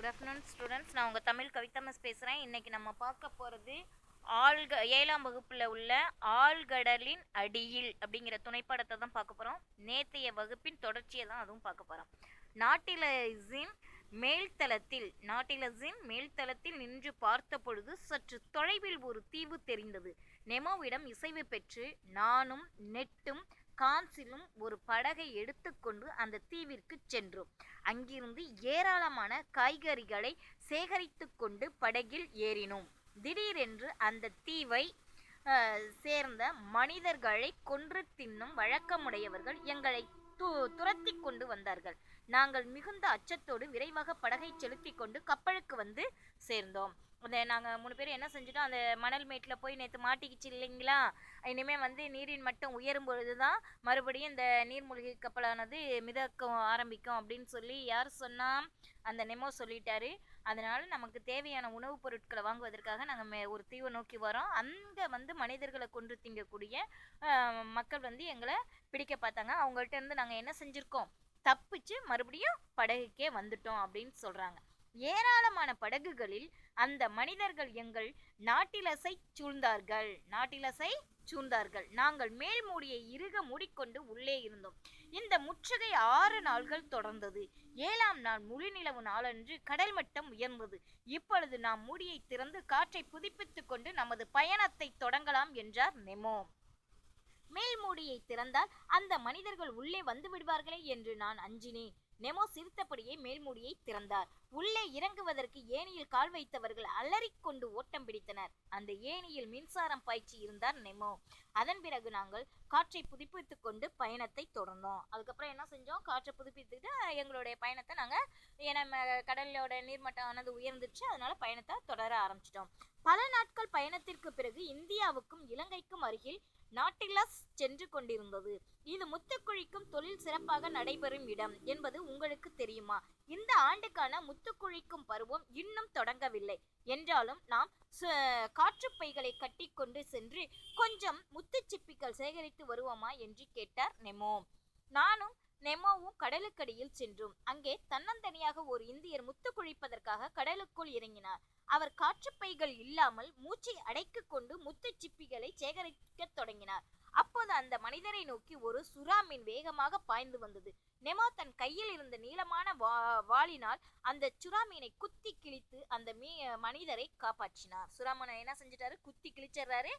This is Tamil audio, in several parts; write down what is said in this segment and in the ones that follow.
Good afternoon students. நான் உங்கள் தமிழ் கவிதா மிஸ் பேசுகிறேன். இன்றைக்கி நம்ம பார்க்க போகிறது 7ஆம் வகுப்பில் உள்ள ஆழ்கடலின் அடியில் அப்படிங்கிற துணைப்பாடத்தை தான் பார்க்க போகிறோம். நேற்றைய வகுப்பின் தொடர்ச்சியை தான் அதுவும் பார்க்க போகிறோம். நாட்டிலஸின் மேல்தளத்தில் நின்று பார்த்த பொழுது சற்று தொலைவில் ஒரு தீவு தெரிந்தது. நெமோவிடம் இசைவு பெற்று நானும் நெட்டும் கான்சிலும் ஒரு படகை எடுத்துக்கொண்டு அந்த தீவிற்கு சென்றோம். அங்கிருந்து ஏராளமான காய்கறிகளை சேகரித்து கொண்டு படகில் ஏறினோம். திடீரென்று அந்த தீவை சேர்ந்த மனிதர்களை கொன்று தின்னும் வழக்கமுடையவர்கள் எங்களை துரத்தி கொண்டு வந்தார்கள். நாங்கள் மிகுந்த அச்சத்தோடு விரைவாக படகை செலுத்தி கொண்டு கப்பலுக்கு வந்து சேர்ந்தோம். அந்த நாங்கள் 3 பேர் என்ன செஞ்சுட்டோம், அந்த மணல் மேட்டில் போய் நேற்று மாட்டிக்கிச்சு இல்லைங்களா, இனிமேல் வந்து நீரின் மட்டம் உயரும் பொழுது தான் மறுபடியும் இந்த நீர்மூழ்கி கப்பலானது மிதக்க ஆரம்பிக்கும் அப்படின்னு சொல்லி யார் சொன்னால், அந்த நெமோ சொல்லிட்டாரு. அதனால் நமக்கு தேவையான உணவுப் பொருட்களை வாங்குவதற்காக நாங்கள் ஒரு தீவை நோக்கி வரோம். அங்கே வந்து மனிதர்களை கொன்று திங்கக்கூடிய மக்கள் வந்து எங்களை பிடிக்க பார்த்தாங்க. அவங்கள்ட்ட இருந்து நாங்கள் என்ன செஞ்சுருக்கோம், தப்பிச்சு மறுபடியும் படகுக்கே வந்துட்டோம் அப்படின்னு சொல்கிறாங்க. ஏராளமான படகுகளில் அந்த மனிதர்கள் எங்கள் நாட்டிலஸை சூழ்ந்தார்கள். நாங்கள் மேல் மூடியை இறுக மூடிக்கொண்டு உள்ளே இருந்தோம். இந்த முற்றுகை 6 நாள்கள் தொடர்ந்தது. 7ஆம் நாள் முழுநிலவு நாளன்று கடல் மட்டம் உயர்ந்தது. இப்பொழுது நாம் மூடியை திறந்து காற்றை புதுப்பித்துக் கொண்டு நமது பயணத்தை தொடங்கலாம் என்றார் நெமோ. மேல் மூடியை திறந்தால் அந்த மனிதர்கள் உள்ளே வந்து விடுவார்களே என்று நான் அஞ்சினேன். நெமோ சிரித்தபடியே மேல்மூடியை திறந்தார். உள்ளே இறங்குவதற்கு ஏணியில் கால் வைத்தவர்கள் அலறிக்கொண்டு ஓட்டம் பிடித்தனர். அந்த ஏணியில் மின்சாரம் பாய்ச்சி இருந்தார் நெமோ. அதன் பிறகு நாங்கள் காற்றை புதுப்பித்துக் கொண்டு பயணத்தை தொடர்ந்தோம். அதுக்கப்புறம் என்ன செஞ்சோம், காற்றை புதுப்பித்துக்கிட்டு எங்களுடைய பயணத்தை நாங்கள் கடலோட நீர்மட்டம் ஆனது உயர்ந்துச்சு, அதனால பயணத்தை தொடர ஆரம்பிச்சிட்டோம். பல நாட்கள் பயணத்திற்கு பிறகு இந்தியாவுக்கும் இலங்கைக்கும் அருகில் நாட்டிலஸ் சென்று கொண்டிருந்தது. இது முத்துக்குழிக்கும் தொழில் சிறப்பாக நடைபெறும் இடம் என்பது உங்களுக்கு தெரியுமா? இந்த ஆண்டுக்கான முத்துக்குழிக்கும் பருவம் இன்னும் தொடங்கவில்லை என்றாலும் நாம் காற்றுப்பைகளை கட்டி கொண்டு சென்று கொஞ்சம் முத்துச்சிப்பிகள் சேகரித்து வருவோமா என்று கேட்டார் நெமோ. நானும் நெமோவும் கடலுக்கடியில் சென்றோம். அங்கே தன்னந்தனியாக ஒரு இந்தியர் முத்து குழிப்பதற்காக கடலுக்குள் இறங்கினார். அவர் காற்றுப்பைகள் இல்லாமல் மூச்சை அடைக்கு கொண்டு முத்துச்சிப்பிகளை சேகரிக்க தொடங்கினார். அப்போது அந்த மனிதரை நோக்கி ஒரு சுறா மீன் வேகமாக பாய்ந்து வந்தது. நெமோ தன் கையில் இருந்த நீளமான வாளினால் அந்த சுறா மீனை குத்தி கிழித்து அந்த மனிதரை காப்பாற்றினார். சுறா மீனை என்ன செஞ்சிட்டாரு, குத்தி கிழிச்சிடுறாரு,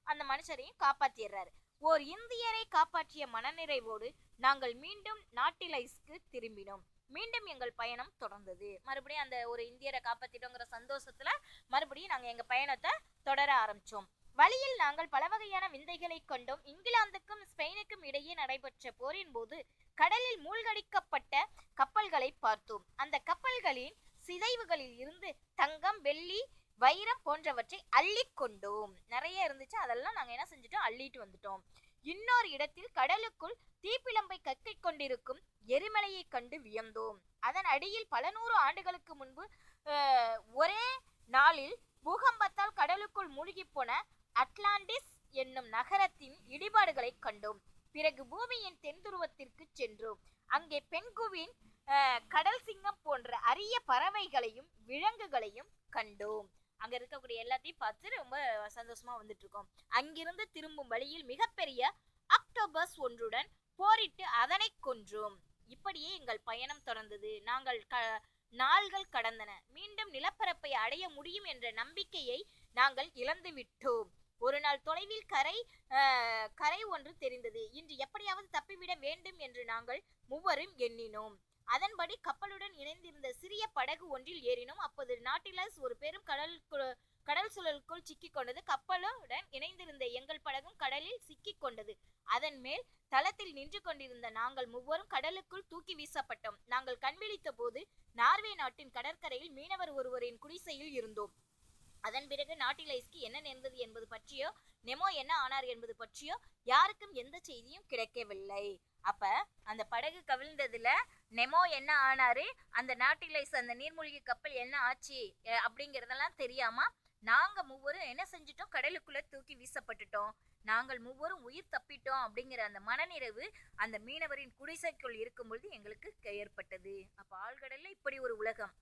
அந்த மனுஷரையும் காப்பாற்றிடுறாரு. ஓர் இந்தியரை காப்பாற்றிய மனநிறைவோடு நாங்கள் மீண்டும் நாட்டிலஸ்க்கு திரும்பினோம். மீண்டும் எங்கள் பயணம் தொடர்ந்தது. மறுபடியும் அந்த ஒரு இந்தியரை காப்பாத்திட்டோங்கிற சந்தோஷத்துல மறுபடியும் நாங்கள் எங்கள் பயணத்தை தொடர ஆரம்பிச்சோம். வழியில் நாங்கள் பல வகையான விந்தைகளை கண்டோம். இங்கிலாந்துக்கும் ஸ்பெயினுக்கும் இடையே நடைபெற்ற போரின் போது கடலில் மூழ்கடிக்கப்பட்ட கப்பல்களை பார்த்தோம். அந்த கப்பல்களின் சிதைவுகளில் இருந்து தங்கம், வெள்ளி, வைரம் போன்றவற்றை அள்ளி கொண்டோம். நிறைய இருந்துச்சு, அதெல்லாம் நாங்கள் என்ன செஞ்சுட்டோம், அள்ளிட்டு வந்துட்டோம். இன்னொரு இடத்தில் கடலுக்குள் தீப்பிழம்பை கக்கி கொண்டிருக்கும் எரிமலையை கண்டு வியந்தோம். அதன் அடியில் பல 100 ஆண்டுகளுக்கு முன்பு ஒரே நாளில் பூகம்பத்தால் கடலுக்குள் மூழ்கி போன அட்லாண்டிஸ் என்னும் நகரத்தின் இடிபாடுகளை கண்டோம். பிறகு பூமியின் தென் துருவத்திற்கு சென்றோம். அங்கே பென்குவின், கடல் சிங்கம் போன்ற அரிய பறவைகளையும் விலங்குகளையும் கண்டோம். அங்க இருக்கக்கூடிய எல்லாத்தையும் பார்த்து ரொம்ப சந்தோஷமா வந்துட்டு இருக்கோம். அங்கிருந்து திரும்பும் வழியில் மிகப்பெரிய ஆக்டோபஸ் ஒன்றுடன் போரிட்டு அதனை கொன்றோம். இப்படியே எங்கள் பயணம் தொடர்ந்தது. நாள்கள் கடந்தன. மீண்டும் நிலப்பரப்பை அடைய முடியும் என்ற நம்பிக்கையை நாங்கள் இழந்து விட்டோம். ஒரு நாள் தொலைவில் கரை ஒன்று தெரிந்தது. இன்று எப்படியாவது தப்பிவிட வேண்டும் என்று நாங்கள் மூவரும் எண்ணினோம். அதன்படி கப்பலுடன் இணைந்திருந்த சிறிய படகு ஒன்றில் ஏறினோம். அப்போது நாட்டிலஸ் ஒரு பெரும் கடல் சுழலுக்குள் சிக்கிக் கொண்டது. கப்பலுடன் இணைந்திருந்த எங்கள் படகும் கடலில் சிக்கிக் கொண்டது. அதன் மேல் தளத்தில் நின்று கொண்டிருந்த நாங்கள் மூவரும் கடலுக்குள் தூக்கி வீசப்பட்டோம். நாங்கள் கண்விழித்த போது நார்வே நாட்டின் கடற்கரையில் மீனவர் ஒருவரின் குடிசையில் இருந்தோம். அதன் பிறகு நாட்டிலஸ்க்கு என்ன நேர்ந்தது என்பது பற்றியோ, நெமோ என்ன ஆனார் என்பது பற்றியோ யாருக்கும் எந்த செய்தியும் கிடைக்கவில்லை. அப்ப அந்த படகு கவிழ்ந்ததுல நெமோ என்ன ஆனாரு, அந்த நாட்டிலஸ் அந்த நீர்மூழ்கி கப்பல் என்ன ஆச்சு அப்படிங்கிறதெல்லாம் தெரியாம நாங்க மூவரும் என்ன செஞ்சிட்டோம், கடலுக்குள்ள தூக்கி வீசப்பட்டுட்டோம். நாங்கள் மூவரும் உயிர் தப்பிட்டோம் அப்படிங்கிற அந்த மனநிறைவு அந்த மீனவரின் குடிசைக்குள் இருக்கும் பொழுது எங்களுக்கு ஏற்பட்டது. அப்ப ஆழ்கடல்ல இப்படி ஒரு உலகம்.